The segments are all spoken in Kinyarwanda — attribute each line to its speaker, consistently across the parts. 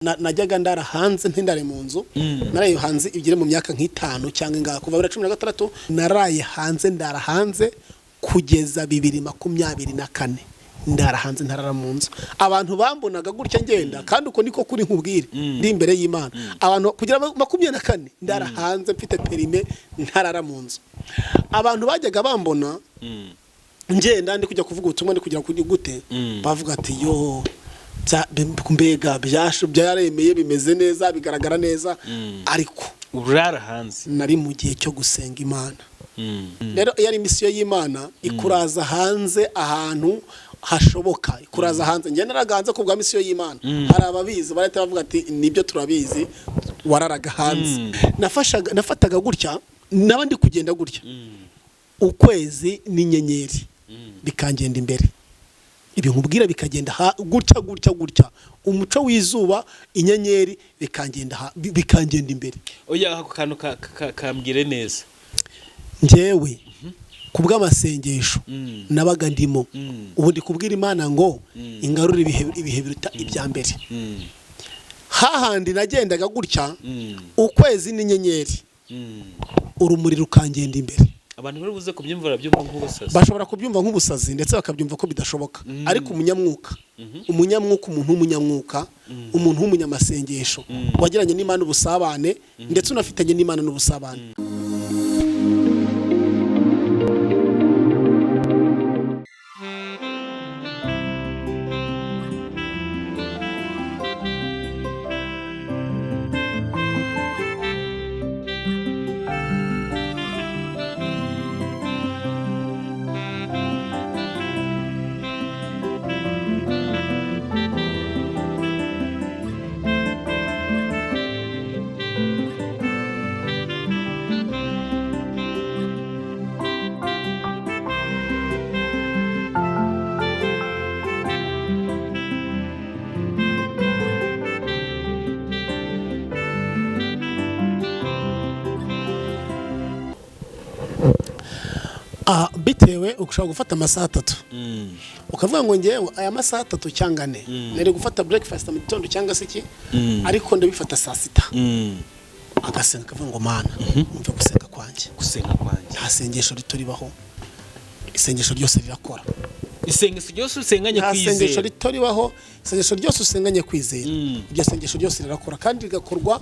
Speaker 1: najyaga ndara hanze ntindare mu nzu naraye hanze igire mu myaka nk'itanu cyangwa inga kuva 2016 naraye hanze ndara hanze kugeza 2024 ndara hanze ntarara mu nzu abantu bambonaga gutya ngenda kandi uko niko kuri nkubwire ndi imbere y'Imana abantu kugira 24 ndara hanze mfite perime ntarara mu nzu abantu bajyaga bambona ngenda ndi kujya kuvuga ubutumwa ndi kugira kuri gute bavuga ati yo mbega byaremeye bimeze neza bigaragara neza ariko
Speaker 2: urara hanze
Speaker 1: nari mu gihe cyo gusenga Imana rero yari misiyo y'Imana ikuraza hanze ahantu hashoboka ikuraza hanze ngene naraganze ko bwa misiyo y'Imana hari ababizi barahita bavuga ati nibyo turabizi wararaga hanze nafataga gutya nabandi kugenda gutya ukwezi n'inyenyeri bikangenda imbere ibi nkubwira bikagenda gutya umuco w'izuba inyenyeri bikangenda imbere
Speaker 2: oya ako kantu kambwire neza
Speaker 1: njewe kubw'amasengesho nabaga ndimo ubu ndi kubwira Imana ngo ingarure ibihe biruta ibya mbere hahandi nagendaga gutya ukwezi n'inyenyeri urumuri rukangenda imbere
Speaker 2: abantu bari buze kubyumvira byumva nk'ubusazi
Speaker 1: bashobora kubyumva nk'ubusazi ndetse bakabyumva ko bidashoboka ariko umunyamwuka umuntu w'umunyamasengesho wagiranye n'Imana ubusabane ndetse unafitanye n'Imana n'ubusabane bitewe ushobora gufata amasaha 3 ukavuga ngo ngewe aya masaha 3 cyangwa 4 nari gufata breakfast mu gitondo cyangwa se iki ariko ndabifata saa 6 agasenga kavuga ngo Mana umve gusenga kwanjye hasengesho rituribaho isengesho ryose rirakora
Speaker 2: isengesho ryose usenganye kwizera
Speaker 1: isengesho rituribaho isengesho ryose usenganye kwizera ibyo sengesho ryose rirakora kandi rigakorwa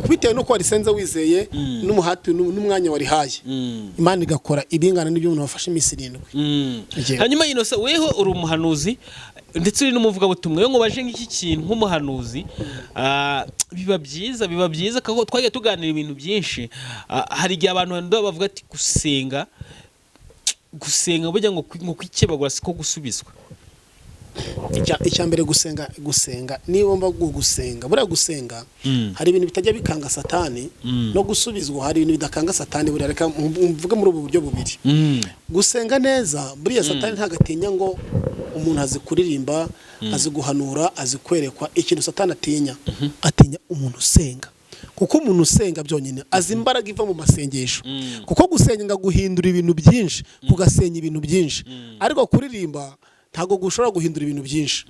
Speaker 1: bitewe no ko warisenze wizeye n'umuhati n'umwanya wari haye Imana igakora ibingana n'ibyo umuntu wafashe iminsi 7
Speaker 2: hanyuma Innocent weho uri umuhanuzi ndetse uri n'umuvuga butumwe yo ngo baje nk'iki kintu nk'umuhanuzi biba byiza kako twagiye tuganira ibintu byinshi hari igihe abantu bavuga ati gusenga burya ngo kwikebagura siko gusubizwa
Speaker 1: icyambere gusenga niba mba gusenga buriya gusenga hari ibintu bitajya bikanga satani no gusubizwa hari ibintu bidakanga satani buriya reka mvuge muri ubu buryo bubiri gusenga neza buriya satani ntagatinya ngo umuntu azi kuririmba azi guhanura azi kwerekwa ikintu satani atinya umuntu usenga kuko umuntu usenga byonyine azi imbaraga iva mu masengesho kuko gusenga guhindura ibintu byinshi kugasenya ibintu byinshi ariko kuririmba ntago gushobora guhindura ibintu byinshi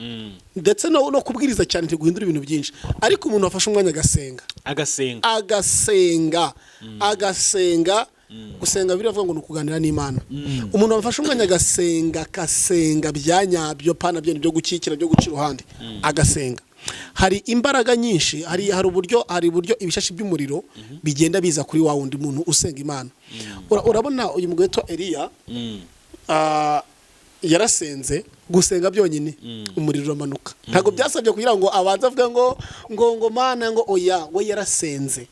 Speaker 1: ndetse no kubwiriza cyane guhindura ibintu byinshi ariko umuntu afashe umwanya agasenga gusenga biravuga ngo nukuganira n'Imana umuntu afashe umwanya agasenga byanyabyo pana byo gukikira byo guca iruhande agasenga hari imbaraga nyinshi hari uburyo ibishashi by'umuriro bigenda biza kuri wa wundi muntu usenga Imana urabona uyu mugweto Eliya yarasenze gusenga byonyine umuriro uramanuka ntago byasabye kugira ngo abanze avuga ngo Mana ngo oya we yarasenze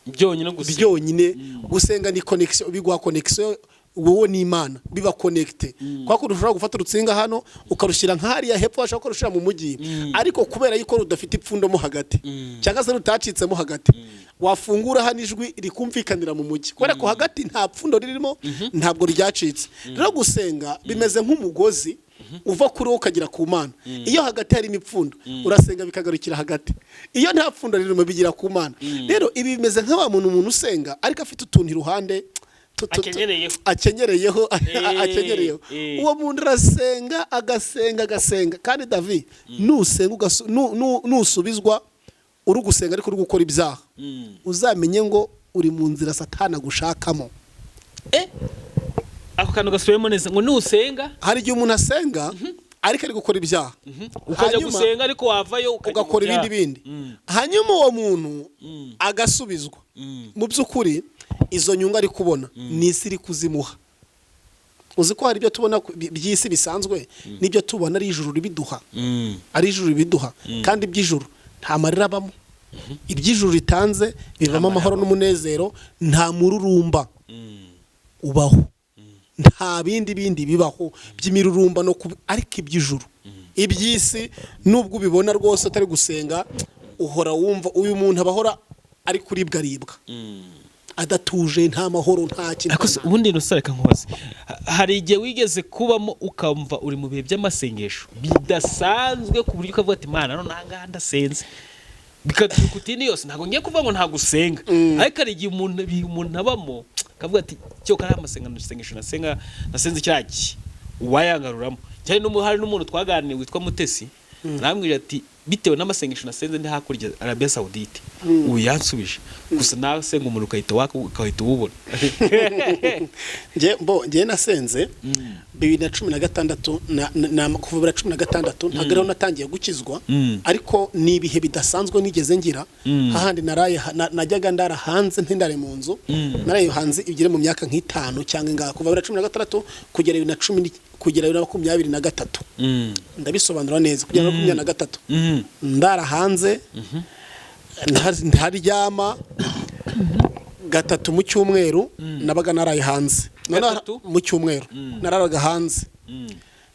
Speaker 1: byonyine gusenga ni connection bigwa connection wowe n'Imana biba connecte kwa ko ushobora gufata urutsinga hano ukarushira nk'ahari ya hepfo washaka kurushira mu mujyi ariko kubera yuko rudafite ipfundo mo hagati cyangwa se rutacitsemo hagati wafungura hano ijwi rikumvikanira mu mujyi kubera ko hagati nta pfundo ririmo ntabwo ryacitse rero gusenga bimeze nk'umugozi uva kuri wo ukagera ku Mana iyo hagati hari imipfundo urasenga bikagarukira hagati iyo nta pfundo ririmo bigira ku Mana rero ibi bimeze nk'aba umuntu usenga ariko afite utuntu iruhande akenyereyeho uwo muntu agasenga kandi David nusenga nusubizwa uri gusenga ariko uri gukora ibyaha uzamenye ngo uri mu nzira Satani gushakamo.
Speaker 2: Ako kantu gasubiyemo neza ngo nusenga,
Speaker 1: hari igihe umuntu asenga ariko ari gukora ibyaha,
Speaker 2: ukajya gusenga ariko wavayo
Speaker 1: ugakora ibindi hanyuma uwo muntu agasubizwa. Mu by'ukuri izo nyungu ari kubona ni isi iri kuzimuha. Uzi ko hari ibyo tubona by'isi bisanzwe n'ibyo tubona ari ijuru ribiduha, ari ijuru ribiduha, kandi iby'ijuru nta marira abamo. Iby'ijuru ritanze bivamo amahoro n'umunezero, nta mururumba ubaho, nta bindi bibaho by'imirurumba no ariko iby'ijuru. Iby'isi nubwo ubibona rwose utari gusenga uhora wumva uyu muntu abahora ari kuribwa adatuje, nta mahoro, nta kintu.
Speaker 2: Ubundi nusareka nkubaze, hari igihe wigeze kubamo ukamva uri mu bihe by'amasengesho bidasanzwe ku buryo ukavuga ati Mana none nanga ndasenze bikatukutini yose ntago ngiye kuva ngo nta gusenga, ariko ari igihe umuntu abamo kavuga ati cyo kari amasengesho nasenze cyaki uwayangaruramo cyane. Hari n'umuntu twaganiriye witwa Mutesi namwije ati bitewe n'amasengesho nasenze ndi hakurya Arabia Saudite ubu yansubije gusa nawe senga umuntu ukahita ububona.
Speaker 1: Nge nasenze 2016 kuva 2016 ntagaraho natangiye gukizwa, ariko ni ibihe bidasanzwe nigeze ngira. Hahandi najyaga ndara hanze ntindare mu nzu, naraye hanze igire mu myaka nk'itanu cyangwa inga kuva 2016 kugera 2023 ndabisobanura neza kugera 2023 ndara hanze ntaryama gatatu mu cyumweru, nabaga naraye hanze mu cyumweru nararaga hanze.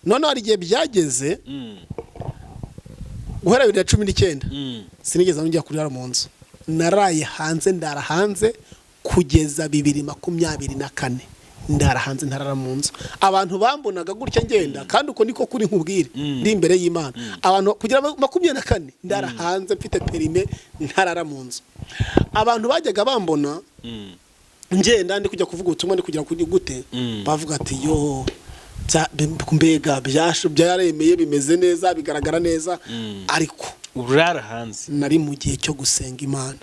Speaker 1: None hari igihe byageze guhera 2019 sinigeze njya kurira mu nzu, naraye hanze ndara hanze kugeza 2024 ndara hanze ntarara mu nzu. Abantu bambonaga gutya ngenda, kandi uko niko kuri nkubwire ndi imbere y'Imana. Abantu kugira 24 ndara hanze mfite perime ntarara mu nzu. Abantu bajyaga bambona ngenda ndi kujya kuvuga ubutumwa ndi kugira kuri gute, bavuga ati yo mbega byaremeye bimeze neza bigaragara neza, ariko
Speaker 2: urara hanze
Speaker 1: nari mu gihe cyo gusenga Imana.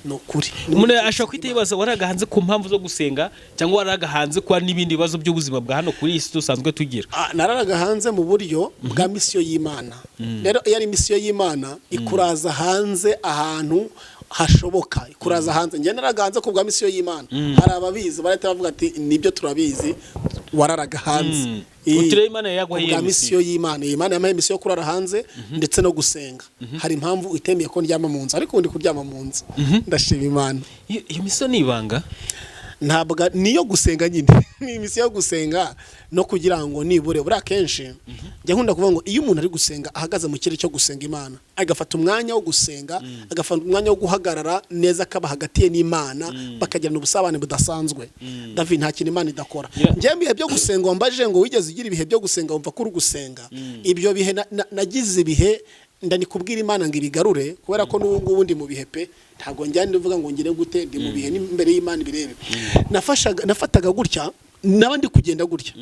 Speaker 1: No kuri
Speaker 2: umuntu ashaka kwitibaza waraga hanze ku mpamvu zo gusenga cyangwa waraga hanze kwa n'ibindi bibazo by'ubuzima bwa hano kuri isi dusanzwe tugira.
Speaker 1: Nararaga hanze mu buryo bwa misiyo y'Imana. Rero yari misiyo y'Imana ikuraza hanze ahantu hashoboka, ikuraza hanze. Nge naraga hanze ku bwa misiyo y'Imana. Hari ababizi barahita bavuga ati nibyo turabizi wararaga hanze.
Speaker 2: Utire Imana yaguhaye
Speaker 1: misiyo y'Imana. Imana yamaye misiyo kurara hanze ndetse no gusenga. Hari impamvu itemeye ko ndyama mu nzu, ariko ndi kuryama mu nzu. Ndashima Imana.
Speaker 2: Iyo misiyo ni ibanga
Speaker 1: ntabwo niyo gusenga nyine, ni misiyo yo gusenga no kugira ngo nibure buri akenshi njya nkunda kuvuga ngo iyo umuntu ari gusenga ahagaze mu kirere cyo gusenga Imana, agafata umwanya wo gusenga, agafata umwanya wo guhagarara neza kaba hagati ye n'Imana, bakagirana ubusabane budasanzwe. David nta kintu Imana idakora. Njye bihe byo gusenga wambaje ngo wigeze ugira ibihe byo gusenga wumva ko uri gusenga, ibyo bihe nagize ibihe ndani kubwira Imana ngo ibigarure, kubera ko n'ubu ndi mu bihe pe ntago njyane ndivuga ngo ngire gute, ndi mu bihe n'imbere y'Imana ibirebe. Nafataga gutya nabandi kugenda gutya,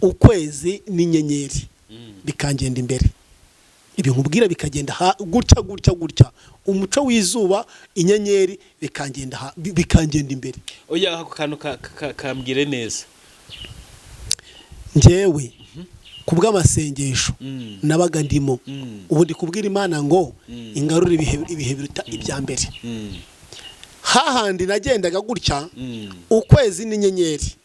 Speaker 1: ukwezi n'inyenyeri bikangenda imbere, ibi nkubwira bikagenda gutya umuco w'izuba inyenyeri bikangenda imbere.
Speaker 2: Oya ako kantu kambwire neza.
Speaker 1: Njyewe kubw'amasengesho nabaga ndimo, ubu ndi kubwira Imana ngo ingarure ibihe biruta ibya mbere. Hahandi nagendaga gutya ukwezi n'inyenyeri,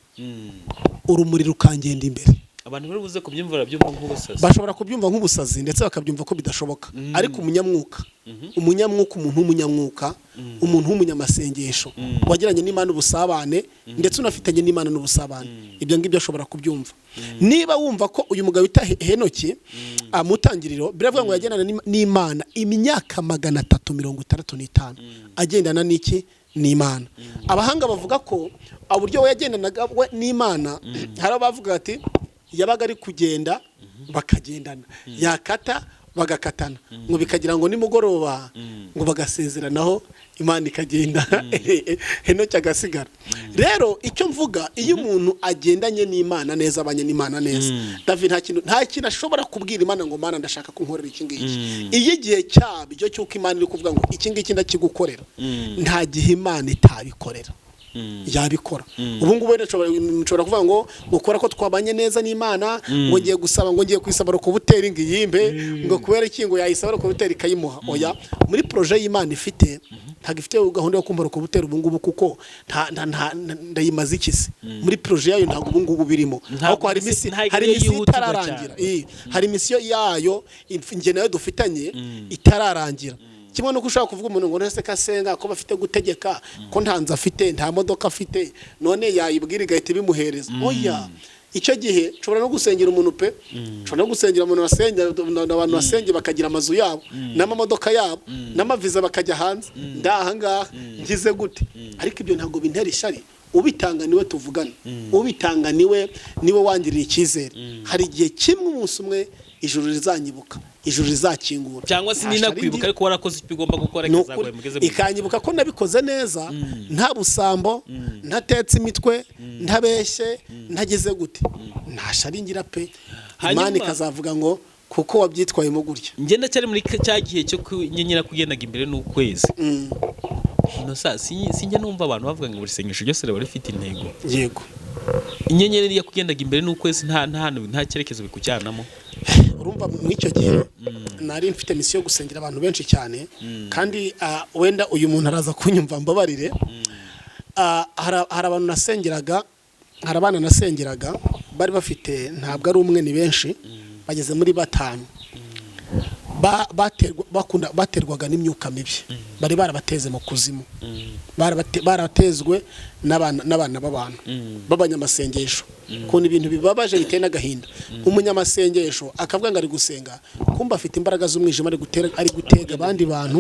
Speaker 1: urumuri rukangenda imbere.
Speaker 2: Abantu bari buze kubyumvira byumva nk'ubusazi,
Speaker 1: bashobora kubyumva nk'ubusazi ndetse bakabyumva ko bidashoboka. Ariko umunyamwuka umuntu w'umunyamasengesho wagiranye n'Imana ubusabane ndetse unafitanye n'Imana n'ubusabane, ibyo ngibyo ashobora kubyumva. Niba wumva ko uyu mugabo wita Henoki amutangiriro biravuga ngo yagendana n'Imana imyaka 365 agendana n'iki n'Imana. Abahanga bavuga ko aburyo we yagendanaga n'Imana, hari abavuga ati yabaga ari kugenda bakagendana, yakata bagakatana ngo bikagira ngo nimugoroba ngo bagasezeranaho Imana ikagenda Henoki agasigara. Rero icyo mvuga iyo umuntu agendanye n'Imana neza abanye n'Imana neza David nta kintu ashobora kubwira Imana ngo Mana ndashaka kunkorera iki ngiki. Iyo igihe cyabyo cyuko Imana iri kuvuga ngo iki ngiki ndakigukorera nta gihe Imana itabikorera yabikora. Ubu ngubu nshobora kuvuga ngo gukora ko twabanye neza n'Imana ngo ngiye gusaba ngo ngiye kwisabara ku buteri ngiyimbe ngo kubera iki ngo yayisabara ku buteri kayimuha. Oya, muri projet y'Imana ifite ntago ifite gahunda yo kumbara ku buteri ubu ngubu kuko ndayimaze ikisi muri projet yayo ntago ubu ngubu birimo. Ahubwo hari misi itararangira. Hari misiyo yayo nge nayo dufitanye itararangira. Kimwe no kushaka kuvuga umuntu ngo nese kasenga ko bafite gutegeka ko ntanza afite nta modoka afite none yayibwira igahita bimuhereza. Oya, icyo gihe nshobora no gusengera umuntu pe, nshobora no gusengera umuntu wasengera abantu basenge bakagira amazu yabo n'amamodoka yabo n'amaviza bakajya hanze ndaha ngaha ngize gute. Ariko ibyo ntabwo bintera ishyari. Ubitanga niwe tuvugana, ubitanga niwe wangirira icyizere. Hari igihe kimwe umunsi umwe ijuru rizanyibuka, ijuru rizakingura
Speaker 2: cyangwa se nina kwibuka ariko warakoze icyo ugomba gukora kizagwaye mugeze
Speaker 1: ikanyibuka ko nabikoze neza nta busambo ntatetse imitwe ntabeshye ntageze gute ntasharingira pe. Imana ikazavuga ngo kuko wabyitwayemo gutya.
Speaker 2: Ngenda cyari muri cya gihe cyo kunyenyera kugendaga imbere n'ukwezi no sa sinjye numva abantu bavuga ngo buri sengesho ryose rero rifite intego.
Speaker 1: Yego,
Speaker 2: inyenyeri ya kugendaga imbere n'ukwezi nta cyerekezo bikujyanamo.
Speaker 1: Urumva mu icyo gihe nari mfite misiyo yo gusengera abantu benshi cyane kandi wenda uyu muntu araza kunyumva mbabarire. Hari abantu nasengeraga, hari abana nasengeraga bari bafite ntabwo ari umwe ni benshi bageze muri 5 baterwaga n'imyuka mibi bari barabateze mu kuzimu baratezwe n'abana b'abantu b'abanyamasengesho ko ni ibintu bibabaje biteye n'agahinda. Umunyamasengesho akavuga ngo ari gusenga kumba afite imbaraga z'umwijima ari gutega abandi bantu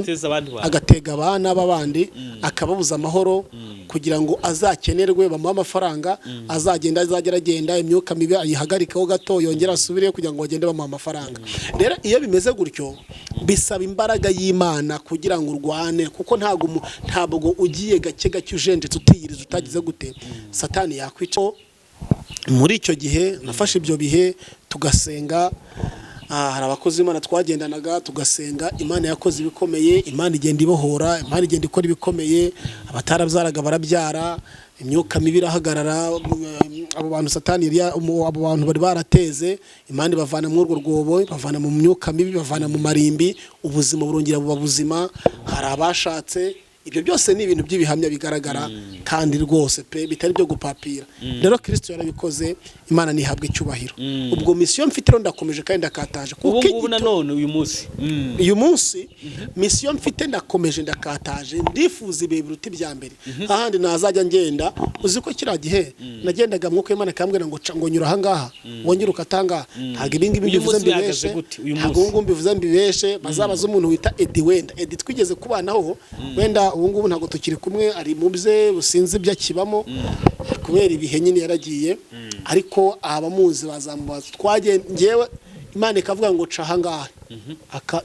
Speaker 1: agatega abana b'abandi akababuza amahoro kugira ngo azakenerwe bamuha amafaranga azageragenda imyuka mibi ayihagarikaho gato yongera asubire kugira ngo bagende bamuha amafaranga. Rero iyo bimeze gutyo bisaba imbaraga y'Imana kugira ngo urwane kuko ntabwo ugiye gake gake ujenjetse utiyiriza utagize gute Satani yakwica. Muri icyo gihe nafashe ibyo bihe tugasenga. Hari abakozi Imana twagendanaga tugasenga. Imana yakoze ibikomeye, Imana igenda ibohora, Imana igenda ikora ibikomeye. Abatarabyaraga barabyara, imyuka mibi irahagarara. Abo bantu Satani abo bantu bari barateze Imana bavana mu urwo rwobo, bavana mu myuka mibi, bavana mu marimbi, ubuzima burongera buba buzima. Hari abashatse. Ibyo byose ni ibintu by'ibihamya bigaragara kandi rwose pe bitari byo gupapira. Rero Kristo yarabikoze, Imana nihabwe icyubahiro. Ubwo misiyo mfite rero ndakomeje kandi ndakataje
Speaker 2: kuko ubu nanone uyu munsi misiyo mfite ndakomeje ndakataje ndifuza ibihe biruta ibya mbere. Ahandi nazajya ngenda uzi ko kira gihe nagendaga mwuko Imana kambwira ngo nyura aha ngaha wongera ukatanga ntago ibingi bivuze mbibeshe ntago mbivuze mbibeshe bazabaza umuntu wita Edi wenda Edi twigeze kubanaho wenda ubu ngubu ntago tukiri kumwe ari mu bye businzi byakibamo kubera ibihe nyine yaragiye ariko abamuzi bazamubaza ngewe Imana ikavuga ngo ca hangaha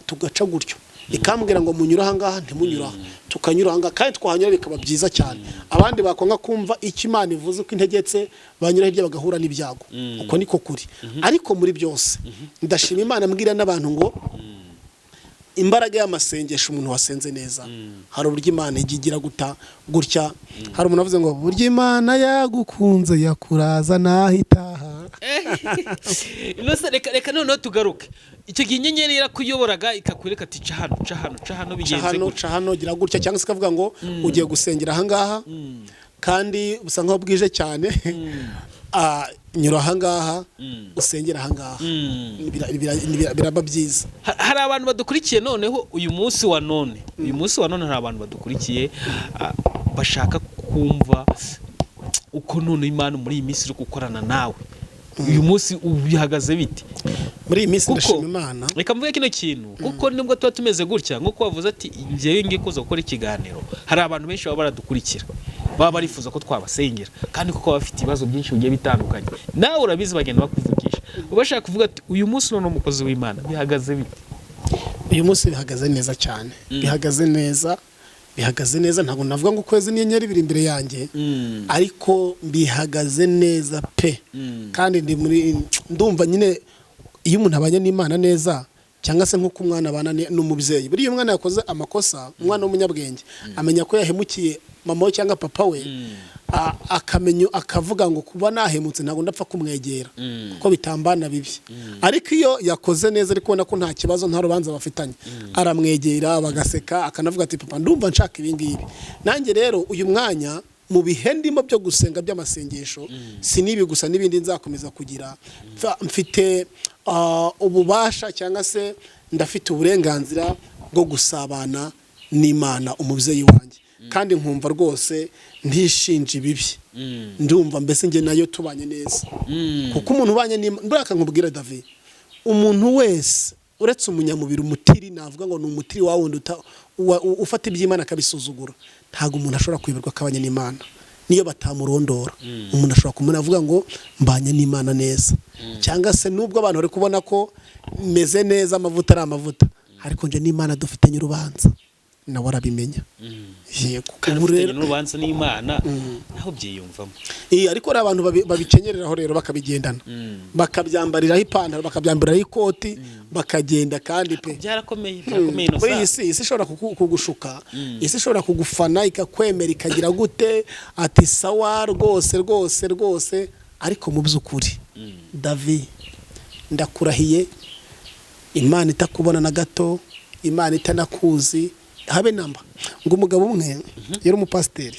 Speaker 2: tugaca gutyo ikambwira ngo munyura hangaha ntimunyura tukanyura hangaha kandi twahanyura bikaba byiza cyane. Abandi bakonga kumva icyo Imana ivuze ko integetse banyura hirya bagahura n'ibyago uko niko kuri. Ariko muri byose ndashima Imana mbwira n'abantu ngo imbaraga y'amasengesho umuntu wasenze neza hari uburyo Imana igigira gutya. Hari umuntu avuze ngo buryo Imana yagukunze yakuraza nahitaha. Reka noneho tugaruke icyo gihe inyenyeri yarakuyoboraga ikakwereka ati ca hano bigenze
Speaker 1: gutya hano gira gutya cyangwa se kavuga ngo ugiye gusengera aha ngaha kandi busa nkaho bwije cyane nyura aha ngaha usengera aha ngaha biraba byiza.
Speaker 2: Hari abantu badukurikiye noneho uyu munsi wa none hari abantu badukurikiye bashaka kumva uko none Imana muri iyi minsi iri gukorana nawe. Uyu munsi ubihagaze bite
Speaker 1: muri iyi minsi? Ndashima Imana.
Speaker 2: Reka mvuge kino kintu kuko nibwo tuba tumeze gutya nkuko wavuze ati ngiye ngiye kuza gukora ikiganiro. Hari abantu benshi baba baradukurikira baba barifuza ko twabasengera kandi kuko bafite ibibazo byinshi bigiye bitandukanye. Nawe urabizi bagenda bakuvugisha ubashaka kuvuga ati uyu munsi none umukozi w'Imana bihagaze bite?
Speaker 1: uyu munsi bihagaze neza cyane bihagaze neza ntabwo navuga ngo ukwezi n'inyenyeri biri imbere yanjye ariko bihagaze neza pe kandi ndumva nyine iyo umuntu abanye n'Imana neza cyangwa se nk'uko umwana abana n'umubyeyi buriya umwana yakoze amakosa umwana w'umunyabwenge amenya ko yahemukiye mama we cyangwa papa we akamenya akavuga ngo kuba nahemutse ntabwo ndapfa kumwegera kuko bitambana bibi ariko iyo yakoze neza ariko ubona ko nta kibazo nta rubanza bafitanye aramwegera bagaseka akanavuga ati papa ndumva nshaka ibi ngibi nanjye rero uyu mwanya mu bihe ndimo byo gusenga by'amasengesho si nibi gusa n'ibindi nzakomeza kugira mfite ububasha cyangwa se ndafite uburenganzira bwo gusabana n'Imana umubyeyi wanjye kandi nkumva rwose ntishinje ibibi ndumva mbese nge nayo tubanye neza kuko umuntu ubanye n'Imana nkubwira David umuntu wese uretse umunyamubiri umutiri navuga ngo ni umutiri wa wundi ufata iby'Imana akabisuzugura ntago umuntu ashobora kwiberwa akabanye n'Imana niyo batamurondora umuntu ashobora kumuna avuga ngo mbanye n'Imana neza cyangwa se nubwo abantu bari kubona ko meze neza amavuta ari amavuta ariko nje n'Imana dufitanye urubanza nawe arabimenya
Speaker 2: yego kandi n'urubanza n'Imana naho byiyumvamo
Speaker 1: ariko ari abantu babikenyereraho rero bakabigendana bakabyambariraho ipantaro bakabyambariraho ikoti bakagenda kandi pe
Speaker 2: byarakomeye
Speaker 1: no isi ishobora kugushuka isi ishobora kugufana ikakwemera ikagira gute ati sawa rwose ariko mu by'ukuri David ndakurahiye Imana itakubona na gato Imana itanakuzi habe namba ngo umugabo umwe yari umupasiteri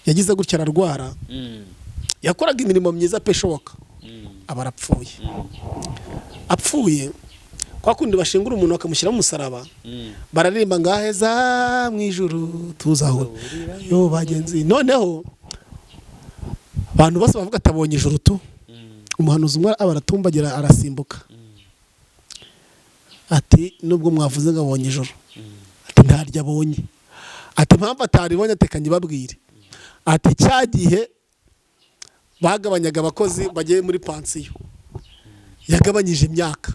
Speaker 1: yagize gutya ararwara yakoraga imirimo myiza peshoboka abarapfuye apfuye kwa kundi bashingura umuntu bakamushyira mu musaraba bararirimba ngaheza mu ijuru tuzaho yo bagenzi noneho abantu bose bavuga atabonye ijuru tu umuhanuzi umwe abaratumbagira arasimbuka ati nubwo mwavuze ngo abonye ijuru ntaryo abonye ati mpamvu ataribonye atekanye babwire ati cyagihe bagabanyaga abakozi bagiye muri pansiyo yagabanyije imyaka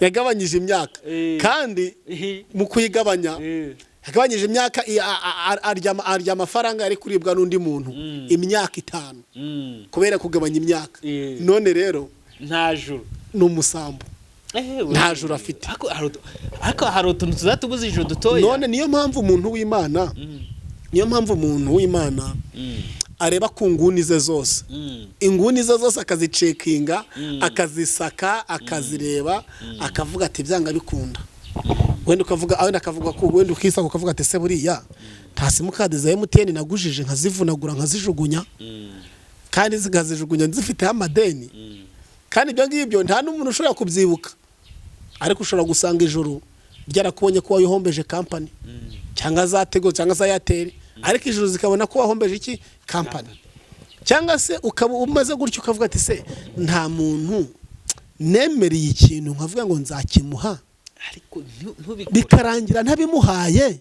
Speaker 1: yagabanyije imyaka kandi mu kuyigabanya yagabanyije imyaka arya amafaranga ari kuribwa n'undi muntu imyaka 5 kubera kugabanya imyaka none rero
Speaker 2: nta juru
Speaker 1: n'umusambo nta juru afite
Speaker 2: ariko hari utuntu tuzatubuza ijuru dutoya
Speaker 1: none niyo mpamvu umuntu w'Imana areba ku nguni ze zose inguni ze zose akazicekinga akazisaka akazireba akavuga ati byanga bikunda wenda akavuga ko wenda ukisaka ukavuga ati se buriya nta simukadi za MTN nagujije nkazivunagura nkazijugunya kandi zigazijugunya zifite amadeni kandi ibyo ngibyo nta n'umuntu ushobora kubyibuka ariko ushobora gusanga ijuru ryarakubonye ko wayihombeje company cyangwa za Tego cyangwa za Airtel ariko ijuru zikabona ko wahombeje iki company cyangwa se ukaba umaze gutyo ukavuga ati se nta muntu nemereye ikintu nkavuga ngo nzakimuha
Speaker 2: ariko
Speaker 1: bikarangira ntabimuhaye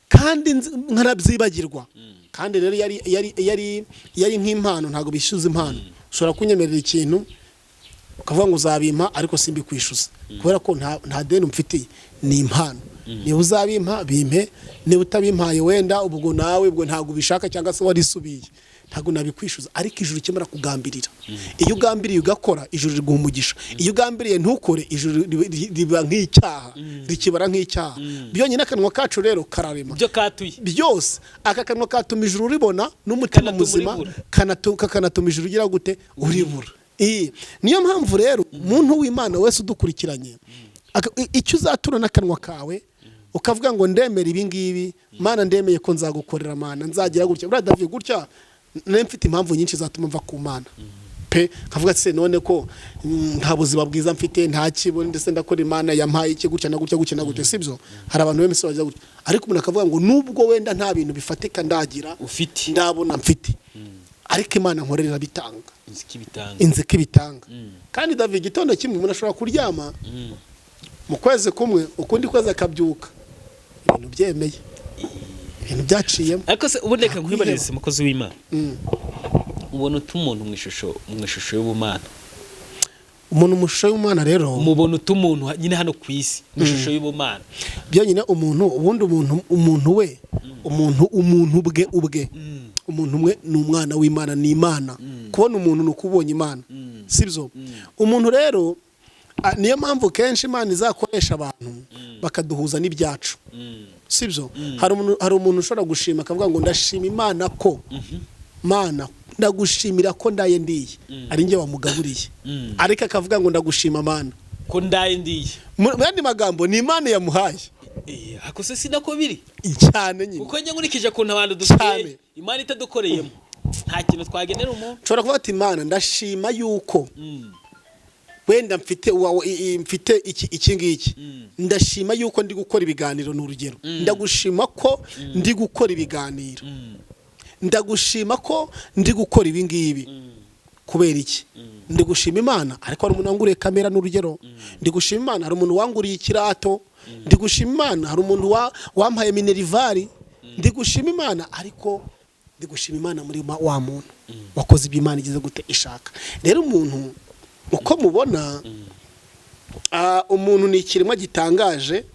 Speaker 1: kandi nkarabyibagirwa kandi rero yari nk'impano ntago bishyuza impano ushobora kunyemerera ikintu ukavuga ngo uzabimpa ariko simbi kwishyuza kubera ko nta deni umfitiye ni impano niba uzabimpa bimpe niba utabimpaye wenda ubwo nawe ubwo ntago ubishaka cyangwa se warisubiye ntago nabikwishyuza ariko ijuru kimara kugambirira iyo ugambiriye ugakora ijuru riguha umugisha iyo ugambiriye ntukore ijuru riba nk'icyaha rikibara nk'icyaha byonyine akanwa kacu rero kararema
Speaker 2: byo katuye
Speaker 1: byose aka kanwa katuma ijuru ribona n'umutima muzima kanatuma ijuru ugira gute uribura niyo mpamvu rero umuntu w'Imana wese udukurikiranye icyo uzatura n'akanwa kawe ukavuga ngo ndemera ibi ngibi Mana ndemeye ko nzagukorera Mana nzagira gutya buriya David gutya mfite impamvu nyinshi zatuma mva ku Mana pe kavuga se none ko nta buzima bwiza mfite nta kibone ndetse ndakora Imana yampaye iki gutya na gutya sibyo hari abantu bemese bajya gutya ariko umuntu akavuga ngo nubwo wenda nta bintu bifatika ndagira
Speaker 2: ufite
Speaker 1: ndabona mfite ariko Imana nkorera bitanga inziki bitanga kandi David gitondo kimwe umuntu ashobora kuryama mu kwezi kumwe ukundi kwezi akabyuka ibintu byemeye ibintu byaciyemo
Speaker 2: ariko se uboneka nkwibarize umukozi w'Imana ubona umuntu mu ishusho y'ubumana.
Speaker 1: Umuntu mu shusho y'Imana rero
Speaker 2: umubona umuntu nyine hano ku isi mu ishusho y'ubumana.
Speaker 1: Byonyine umuntu ubundi umuntu we umuntu bwe umuntu umwe ni umwana w'Imana, ni Imana. Kubona umuntu ni ukubonye Imana, sibyo? Umuntu rero niyo mpamvu kenshi Imana izakoresha abantu bakaduhuza n'ibyacu, sibyo? Hari umuntu ushobora gushima akavuga ngo ndashima Imana ko Mana ndagushimira ko ndaye ndiye ari njye wamugaburiye, ariko akavuga ngo ndagushima Mana
Speaker 2: ko ndaye ndiye.
Speaker 1: Mu yandi magambo ni Imana yamuhaye.
Speaker 2: Ako se sinako biri
Speaker 1: cyane nyine,
Speaker 2: kuko njye nkurikije ko abantu dufite Imana itadukoreyemo nta kintu twagenera umuntu.
Speaker 1: Ushobora kuvuga ati Imana ndashima yuko wenda mfite iki ngiki, ndashima yuko ndi gukora ibiganiro, n'urugero ndagushima ko ndi gukora ibiganiro, ndagushima ko ndi gukora ibi ngibi. Kubera iki? Ndi gushima Imana, ariko hari umuntu wanguriye kamera, n'urugero ndi gushima Imana, hari umuntu wanguriye ikirato, ndi gushima Imana, hari umuntu wampaye minervari, ndi gushima Imana, ariko ndi gushima Imana muri wa muntu wakoze ibyo Imana igize gute ishaka. Rero umuntu uko mubona, umuntu ni ikiremwa gitangaje.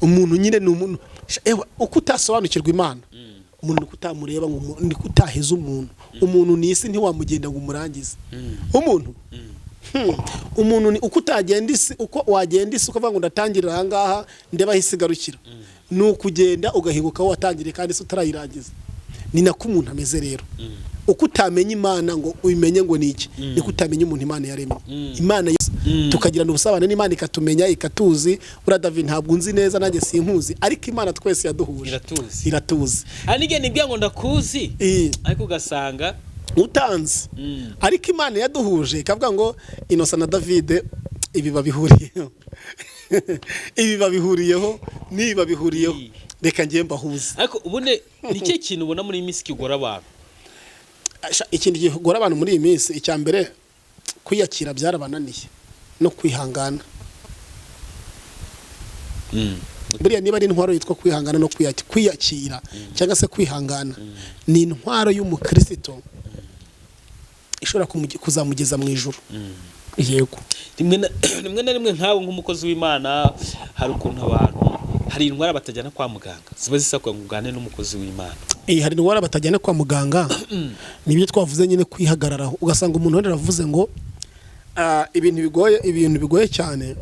Speaker 1: Umuntu nyine ni umuntu uko utasobanukirwa Imana, umuntu kutamureba ngo ni kutaheza umuntu ni isi ntiwamugenda ngo umurangize. Umuntu ni uko utagenda isi, uko wagenda isi ukavuga ngo ndatangirira aha ngaha ndeba hisigarukira, ni ukugenda ugahinguka aho watangiriye kandi isi utarayirangiza. Ni nako umuntu ameze rero. Uko utamenya Imana ngo ubimenye ngo niki, ni kutamenya umuntu Imana yaremye. Imana tukagirana ubusabane n'Imana ikatumenya ikatuzi. Ura David ntabwo unzi neza, nanjye sinkuzi, ariko Imana twese yaduhuje iratuzi.
Speaker 2: Anige nibyo ngo ndakuzi, ariko ugasanga
Speaker 1: utanzi. Ariko Imana yaduhuje ikavuga ngo Innocent na David ibi babihuriyeho ibi babihuriyeho nibi babihuriyeho, reka ngiye mbahuze.
Speaker 2: Ariko ubune nicyo kintu ubona muri iyi minsi kigora abantu.
Speaker 1: Ikindi gihora abantu muri iyi minsi, icya mbere kwiyakira byarabananiye no kwihangana. Buriya niba ari intwaro yitwa kwihangana no kwiyakira cyangwa se kwihangana, ni intwaro y'umukristo ishobora kuzamugeza mu ijuru. Yego,
Speaker 2: rimwe na rimwe nkawe nk'umukozi w'Imana, hari ukuntu abantu hari indwara batajyana kwa muganga ziba zisakwa ngo ugane n'umukozi w'Imana.
Speaker 1: Hari indwara batajyana kwa muganga, nibyo twavuze nyine kwihagararaho. Ugasanga umuntu wenda aravuze ngo ibintu bigoye cyane.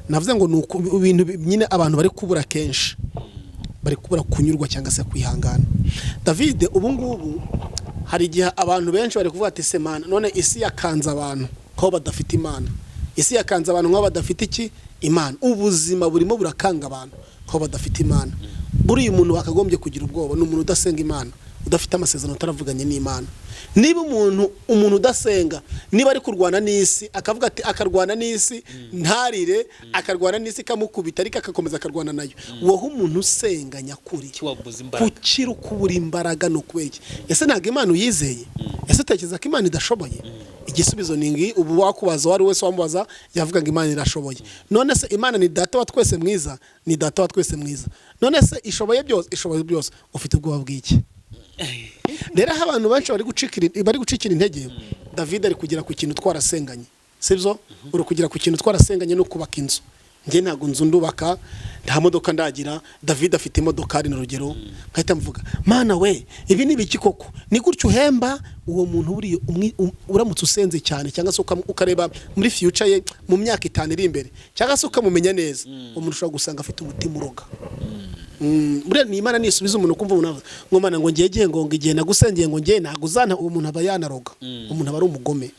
Speaker 1: Navuze ngo nuko ibintu nyine abantu bari kubura kenshi, bari kubura kunyurwa cyangwa se kwihangana. David ubu ngubu hari igihe abantu benshi bari kuvuga ati semana none isi yakanze abantu ko badafite Imana, isi yakanze abantu nk'abo badafite iki Imana. Ubuzima burimo burakanga abantu ko badafite Imana. Buri umuntu wakagombye kugira ubwoba ni umuntu udasenga Imana, udafite amasezerano, utaravuganye n'Imana. Niba umuntu udasenga, niba ari kurwana n'isi akavuga ati akarwana n'isi ntarire, akarwana n'isi kamukubita ariko akakomeza akarwana nayo, wowe umuntu usenga nyakuri kukira ukubura imbaraga no kubera. Ese ntabwo Imana uyizeye? Ese utekereza ko Imana idashoboye? Igisubizo ni ngi ubu wakubaza wari wese wamubaza yavuga ngo Imana irashoboye. None se Imana ni data wa twese mwiza? Ni data wa twese mwiza. None se ishoboye byose? Ufite ubwoba bw'iki? Rero abantu benshi bari gucikira intege. David ari kugera ku kintu twarasenganye, sibyo? Uri kugera ku kintu twarasenganye no kubaka inzu. Nge ntago nzu ndubaka, nta modoka ndagira. David afite imodoka ari n'urugero, nkahita mvuga Mana we ibi ni biki koko? Ni gutyo uhemba uwo muntu uri uramutse usenze cyane, cyangwa se ukareba muri future ye mu myaka 5 iri imbere, cyangwa se ukamumenya neza, umuntu ushobora gusanga afite umutima uroga. Buriya ni Imana nisubiza umuntu kumva umuntu ngo Mana ngo ngiye ngo igihe nagusengeye ngo ngiye naguzana, uwo muntu aba yanaroga, umuntu aba ari umugome.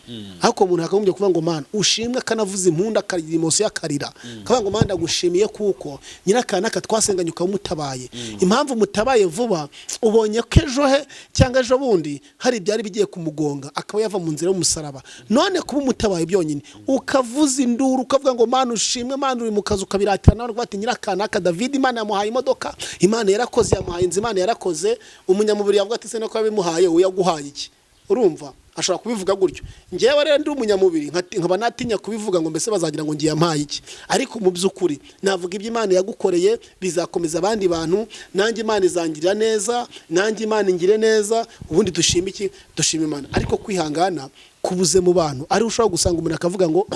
Speaker 1: Ariko umuntu akagombye kuvuga ngo Mana ushimwe, kanavuza impunda akarira imoso yakarira, kavuga ngo Mana ndagushimiye kuko nyirakana katwasenganye ukamutabaye. Impamvu mutabaye vuba, ubonye ko ejo he cyangwa ejo bundi hari byari bigiye kumugonga akaba yava mu nzira y'umusaraba. None kuba umutabaye byonyine ukavuza induru ukavuga ngo Mana ushimwe, Mana uri mu kazu kabiratira nawe bati nyirakana ka David Imana yamuhaye imodoka, Imana yarakoze, yamuhaye inzu, Imana yarakoze. Umunyamubiri yavuga ati se no ko yabimuhaye we yaguhaye iki? urumva ashobora kubivuga gutyo ngewe rero ndi umunyamubiri nkaba natinya kubivuga ngo mbese bazagira ngo ngiye ampaye iki ariko mu by'ukuri navuga ibyo Imana yagukoreye bizakomeza abandi bantu nanjye Imana izangirira neza nanjye Imana ingire neza ubundi dushima iki dushima Imana ariko kwihangana kubuze mu bantu ari ushobora gusanga umuntu akavuga ngo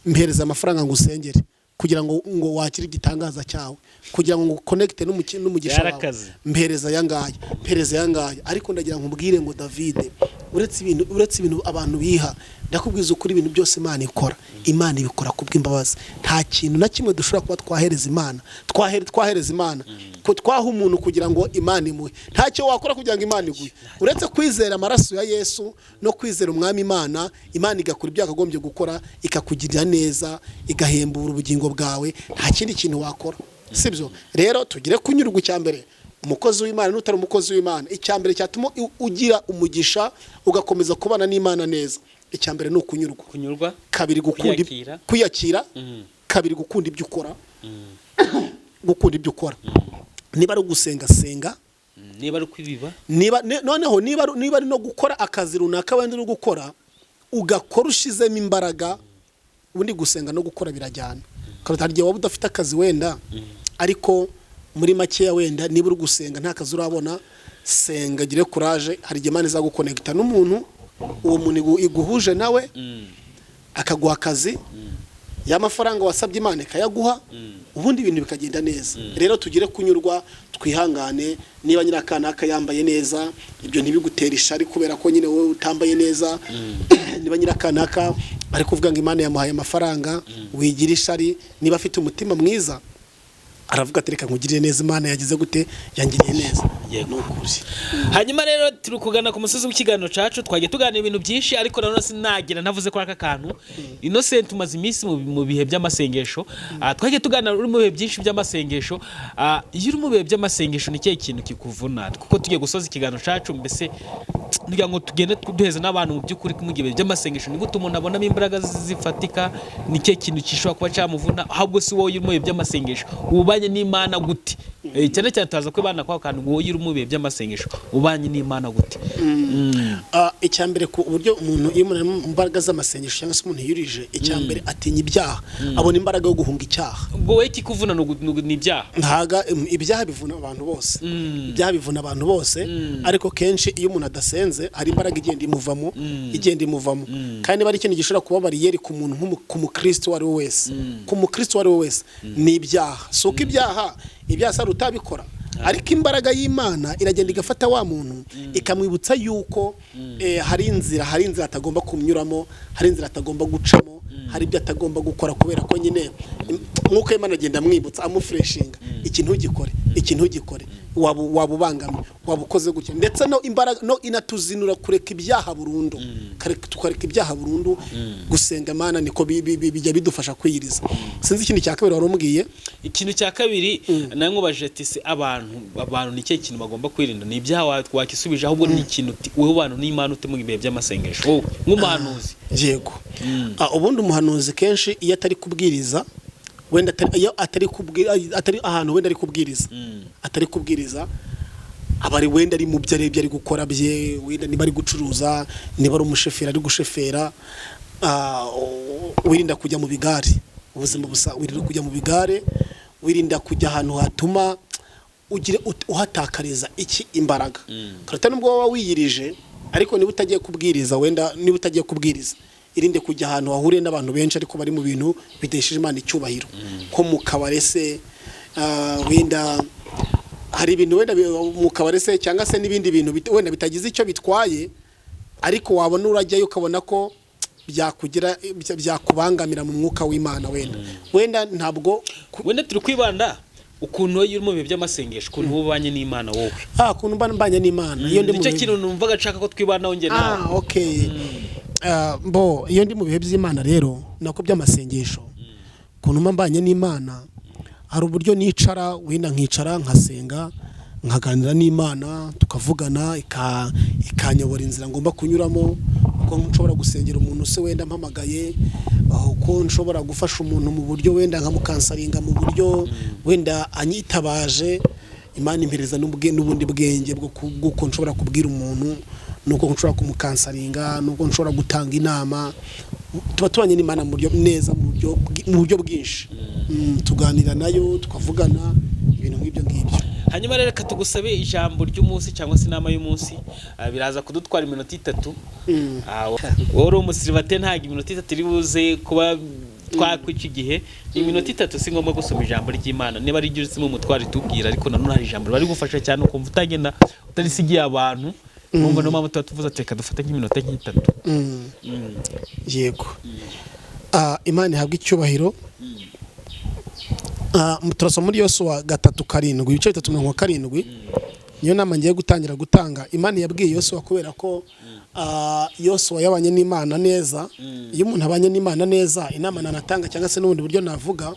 Speaker 1: mpereza amafaranga ngo usengere kugira ngo wakire igitangaza cyawe kugira ngo connecte n'umugisha wawe mpereza yangaya ariko ndagira nkubwire ngo David uretse ibintu abantu biha ndakubwiza ukuri ibintu byose Imana ikora Imana ibikora kubw'imbabazi nta kintu na kimwe dushobora kuba twahereza Imana twahereza Imana ko twaha umuntu kugira ngo Imana imuhe ntacyo wakora kugira ngo Imana iguhe uretse kwizera amaraso ya Yesu no kwizera umwami Imana igakora ibyo akagombye gukora ikakugirira neza igahembura ubugingo bwawe nta kindi kintu wakora sibyo rero tugire kunyurwa cyambere umukozi w'Imana n'utari umukozi w'Imana icyambere cyatuma ugira umugisha ugakomeza kubana n'Imana neza icyambere no kunyurwa kabiri gukunda kwiyakira kabiri gukunda ibyo ukora gukunda ibyo ukora niba ari gusenga
Speaker 2: niba ari kwibiba
Speaker 1: noneho niba ari no gukora akazi runaka wenda no gukora ugakora ushizemo imbaraga ubundi gusenga no gukora birajyana kandi waba udafite akazi wenda ariko muri makeya wenda niba uri gusenga nta kazi urabona senga gire courage hari Imana izagukonekta n'umuntu uwo muntu iguhuje nawe akaguha akazi y'amafaranga wasabye Imana ikayaguha ubundi ibintu bikagenda neza rero tugire kunyurwa twihangane niba nyirakana akayambaye neza ibyo ntibigutera ishari kubera ko nyine wowe utambaye neza niba nyirakana ari kuvuga ngo Imana yamuhaye amafaranga wigira ishari niba afite umutima mwiza aravuga atereka nkugirire neza Imana yagize gute yangiriye neza
Speaker 2: nukuri hanyuma rero turi kugana ku musozi w'ikiganiro cacu twagiye tuganira ibintu byinshi ariko nanone sinagira navuze ko aka kantu Innocent tumaze iminsi mu bihe by'amasengesho twagiye tuganira uri mu bihe byinshi by'amasengesho iyo uri mu bihe by'amasengesho ni cyo kintu kikuvuna kuko tugiye gusoza ikiganiro cacu mbese ngira ngo tugende duheza n'abantu mu by'ukuri mu gihe by'amasengesho ni gute umuntu abonamo imbaraga zifatika ni cyo kintu gishobora kuba cyamuvuna ahubwo si wowe uri mu bihe by'amasengesho ubanye n'Imana gute cyane cyane taza ko bana kwa kantu ngo yiri mu bihe by'amasengesho ubanye n'Imana gute
Speaker 1: icyambere ku buryo umuntu iyo umuntu mu mbaraga z'amasengesho cyangwa se umuntu yurije icyambere atinya ibyaha abona imbaraga yo guhunga icyaha
Speaker 2: ubwo we kikuvuna ni ibyaha
Speaker 1: ntaga ibyaha bivuna abantu bose ibyaha bivuna abantu bose ariko kenshi iyo umuntu adasenze hari imbaraga igenda imuvamo kandi bari ikintu gishobora kuba bariyeri ku muntu ku mukristo wari wese ni ibyaha suko ibyaha sari utabikora ariko imbaraga y'Imana iragenda igafata wa muntu ikamwibutsa yuko hari inzira atagomba kumnyuramo hari inzira atagomba gucamo hari ibyo atagomba gukora kubera ko nyine nkuko Imana agenda amwibutsa amufreshinga ikintu ugikore wabubangamye wabukoze gutya ndetse no imbaraga no inatuzinura kureka ibyaha burundu tukareka ibyaha burundu gusenga Imana niko bijya bidufasha kwiyiriza sinzi ikintu cya kabiri warumubwiye
Speaker 2: ikintu cya kabiri nankubaje ati se abantu ni cyo kintu bagomba kwirinda ni ibyaha wakisubije ahubwo ni ikintu wewe abantu n'Imana ute mu gihe by'amasengesho nk'umuhanuzi
Speaker 1: yego ubundi umuhanuzi kenshi iyo atari kubwiriza wenda atari ahantu wenda atari kubwiriza abari wenda ari mu byo ari gukora bye wenda niba ari gucuruza niba ari umusheferi ari gushefera wirinda kujya mu bigare ubuzima busa wirinda kujya mu bigare wirinda kujya ahantu hatuma ugire uhatakariza iki imbaraga karata nubwo waba wiyirije ariko niba utagiye kubwiriza irinde kujya ahantu hahuriye n'abantu benshi ariko bari mu bintu bidesheje Imana icyubahiro nko mu kabarese wenda hari ibintu wenda mu kabarese cyangwa se n'ibindi bintu wenda bitagize icyo bitwaye ariko wabona urajyayo ukabona ko byakubangamira mu mwuka w'Imana wenda ntabwo
Speaker 2: wenda turi kwibanda ukuntu iyo uri mu bihe by'amasengesho ukuntu ubanye n'Imana wowe
Speaker 1: ukuntu mbanye n'Imana iyo ndi mu
Speaker 2: nicyo kintu numvaga nshaka ko twibanaho nge nawe
Speaker 1: okay iyo ndi mu bihe by'Imana rero nako by'amasengesho ukuntu mbanye n'Imana hari uburyo nicara wenda nkicara nkasenga nkaganira n'Imana tukavugana ikanyobora inzira ngomba kunyuramo uko nshobora gusengera umuntu se wenda mpamagaye uko nshobora gufasha umuntu mu buryo wenda nkamukansaringa mu buryo wenda anyitabaje Imana impereza n'ubundi bwenge bwo nshobora kubwira umuntu nuko nshobora kumukansaringa, nuko nshobora gutanga inama. Tuba tubanye n'Imana mu buryo neza, mu buryo bwinshi. Tuganira nayo, tukavugana ibintu nk'ibyo ngibyo.
Speaker 2: Hanyuma rero reka tugusabe ijambo ry'umunsi cyangwa se inama y'umunsi, biraza kudutwara iminota 3. Wowe uri umusiribateri ntago iminota 3 iri buze kuba twakwica igihe. Iminota 3 si ngombwa gusoma ijambo ry'Imana, niba ari ryo urimo mutwara tubwira, ariko nanone hari ijambo bari gufasha cyane ukumva utagenda utarisigiye abantu. Numva no mama tuvuze ateka dufata nk'iminota 3.
Speaker 1: Yego. Imana ihabwa icyubahiro. Turasoma muri Yosuwa 3:7, ibice 3:7. Niyo nama ngiye gutangira gutanga. Imana yabwiye Yosuwa kubera ko Yosuwa yabanye n'Imana neza. Iyo umuntu abanye n'Imana neza, inama nanatanga cyangwa se n'ubundi buryo navuga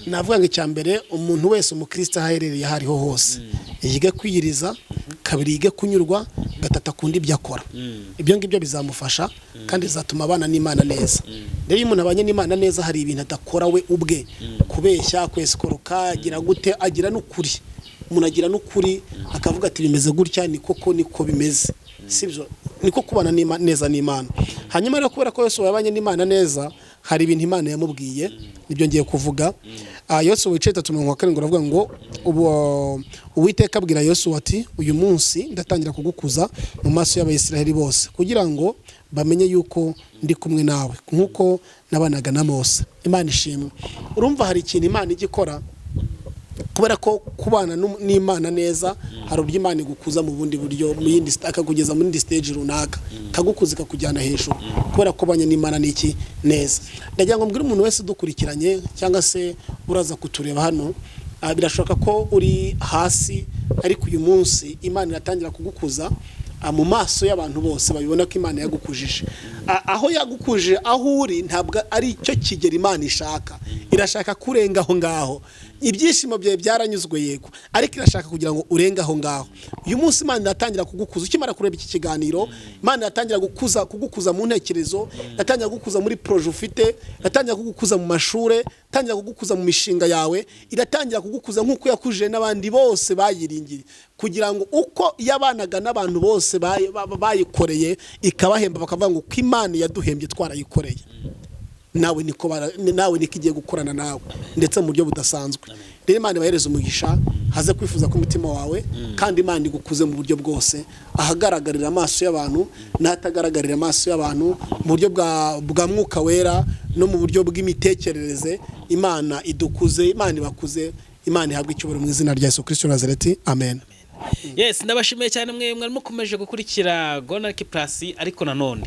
Speaker 1: ngo icyambere umuntu wese umukristo aherereye hariho hose yige kwiyiriza, kabiri yige kunyurwa, gatatu akunda ibyo akora. Ibyo ngibyo bizamufasha kandi bizatuma abana n'Imana neza. Rero iyo umuntu abanye n'Imana neza, hari ibintu adakora we ubwe, kubeshya, kwesikoroka, agira n'ukuri. Umuntu agira n'ukuri akavuga ati bimeze gutya, niko bimeze. Sibyo, niko kubana neza n'Imana. Hanyuma rero kubera ko Yosuwa yabanye n'Imana neza, hari ibintu Imana yamubwiye, nibyo ngiye kuvuga. Yosuwa 3:7 uravuga ngo Uwiteka abwira Yosuwa ati, uyu munsi ndatangira kugukuza mu maso y'Abayisiraheli bose, kugira ngo bamenye yuko ndi kumwe nawe nkuko nabanaga na Mose. Imana ishimwe. Urumva hari ikintu Imana igikora, kubera ko kubana n'Imana neza, hari uburyo Imana igukuza mu bundi buryo, mu yindi akakugeza muri indi stage runaka, kagukuza kakujyana hejuru, kubera ko banye n'Imana n'iki neza. Ndagira ngo mbwire umuntu wese dukurikiranye cyangwa se uraza kutureba hano, birashoboka ko uri hasi, ariko uyu munsi Imana iratangira kugukuza mu maso y'abantu bose, babibona ko Imana yagukujije. Aho yagukuje, aho uri, ntabwo ari cyo kigera Imana ishaka. Irashaka kurenga aho ngaho. Ibyishimo byawe byaranyuzwe, yego, ariko irashaka kugira ngo urenga aho ngaho. Uyu munsi Imana iratangira kugukuza. Ukimara kureba iki kiganiro, Imana iratangira kugukuza mu ntekerezo, iratangira kugukuza muri projet ufite, iratangira kugukuza mu mashure, iratangira kugukuza mu mishinga yawe, iratangira kugukuza nk'uko yakujije n'abandi bose bayiringiye, kugira ngo uko yabanaga n'abantu bose bayikoreye ikabahemba, bakavuga ngo ko Imana yaduhembye twarayikoreye. Nawe niko igiye gukorana nawe, ndetse mu buryo budasanzwe. Rero Imana ibahereza umugisha, haze kwifuza ku mutima wawe, kandi Imana igukuze mu buryo bwose, ahagaragarira amaso y'abantu n'atagaragarira amaso y'abantu, mu buryo bwa Mwuka Wera no mu buryo bw'imitekerereze. Imana idukuze, Imana ibakuze, Imana ihabwe icyubahiro mu izina rya Yesu Kristo Nazareti. Amen.
Speaker 2: Yes, ndabashimiye cyane mwari mukomeje gukurikira Gonarchy Plus, ariko nanone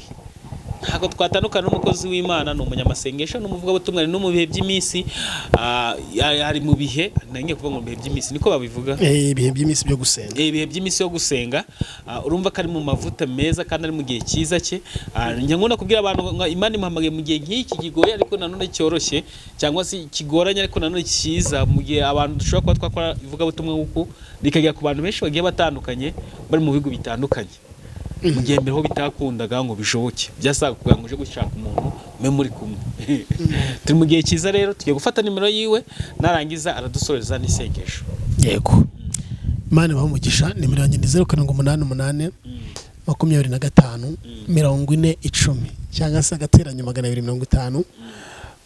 Speaker 2: ntabwo twatandukana n'umukozi w'Imana, ni umunyamasengesho, n'umuvugabutumwa, no mu bihe by'iminsi, ari mu bihe nange kuvuga ngo mu bihe by'iminsi niko babivuga,
Speaker 1: ibihe by'iminsi byo gusenga,
Speaker 2: ibihe by'iminsi yo gusenga. Urumva ko ari mu mavuta meza kandi ari mu gihe cyiza cye. Nkunda kubwira abantu ngo Imana imuhamagaye mu gihe nk'iki kigoye, ariko nanone cyoroshye, cyangwa se kigoranye, ariko nanone cyiza, mu gihe abantu dushobora kuba twakora ivugabutumwa nk'uko rikagera ku bantu benshi bagiye batandukanye, bari mu bihugu bitandukanye. Mu gihe mbere ho bitakundaga ngo bishoboke, byasaga kugira ngo uje gushaka umuntu mwe muri kumwe. Turi mu gihe cyiza rero, tugiye gufata nimero yiwe, narangiza aradusoreza n'isengesho.
Speaker 1: Yego. Imana ibahe umugisha. Nimero yanjye ni 0788 25 40 cyangwa se agateranya 250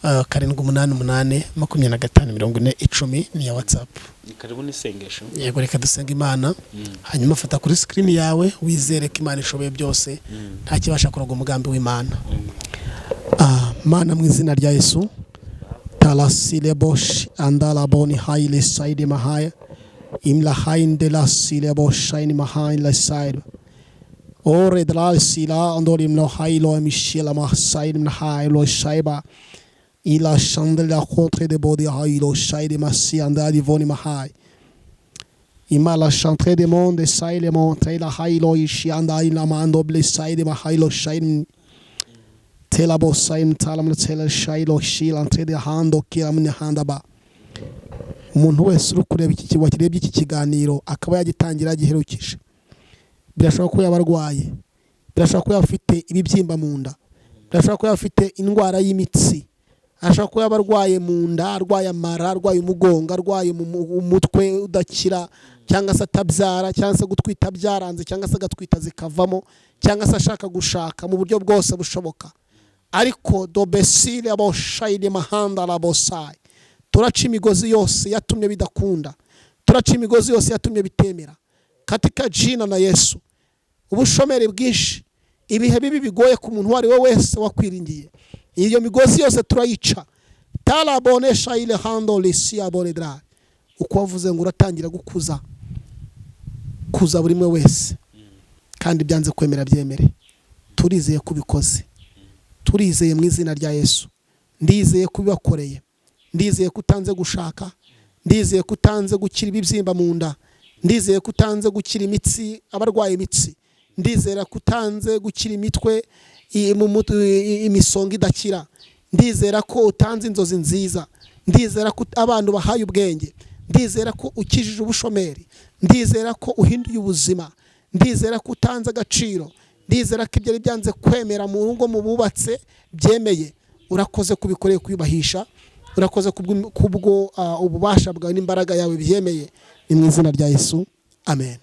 Speaker 1: 788 25 40 ni ya WhatsApp.
Speaker 2: Karibu n'isengesho.
Speaker 1: Yego, reka dusenga Imana. Hanyuma fata kuri screen yawe, wizere ko Imana ishoboye byose, nta kibasha kuroga umugambi w'Imana. Mana, mu izina rya Yesu, talasile bosh andala boni haile side mahaya imla hainde la sile bosh shine mahai la side ore dal sila andori mno hailo mishila ma side mna hailo shaiba ila chandela contre de body hailo shide masi andali voni mahai imala chantre de monde sile monte la hailo ishi andai la mando ble side ma hailo shine tela bosaim talam tela shailo shila entre de hando kiramne handaba. Umuntu wese uri kureba iki kigo kirebye iki kiganiro akaba yagitangira giherukije, birashoboka ko yabarwaye, birashoboka ko yafite ibibyimba mu nda, birashoboka ko yafite indwara y'imitsi, ashobora kuba yaba arwaye mu nda, arwaye amara, arwaye umugongo, arwaye umutwe udakira, cyangwa se atabyara, cyangwa se gutwita byaranze, cyangwa se agatwita zikavamo, cyangwa se ashaka gushaka mu buryo bwose bushoboka. Ariko dobesile aboshayine mahanda rabosai, turaca imigozi yose yatumye bidakunda, turaca imigozi yose yatumye bitemera katika jina na Yesu. Ubushomeri bwinshi, ibihe bibi bigoye ku muntu wari we wese wakwiringiye, iyo migozi yose turayica. Talabonesha ile hando lisia boredra, uko wavuze ngo uratangira gukuza buri mwe wese, kandi byanze kwemera byemere. Turizeye kubikoze, turizeye mu izina rya Yesu. Ndizeye kubibakoreye, ndizeye kutanze gushaka, ndizeye kutanze gukira ibibyimba mu nda, ndizeye kutanze gukira imitsi, abarwaye imitsi, ndizera kutanze gukira imitwe, imisonga idakira, ndizera ko utanze inzozi nziza, ndizera ko abantu bahaye ubwenge, ndizera ko ukijije ubushomeri, ndizera ko uhinduye ubuzima, ndizera ko utanze agaciro, ndizera ko ibyo byanze kwemera mu rugo mu bubatse byemeye. Urakoze kubikoreye kuyubahisha, urakoze kubwo ububasha bwawe n'imbaraga yawe byemeye, ni mu izina rya Yesu, amen.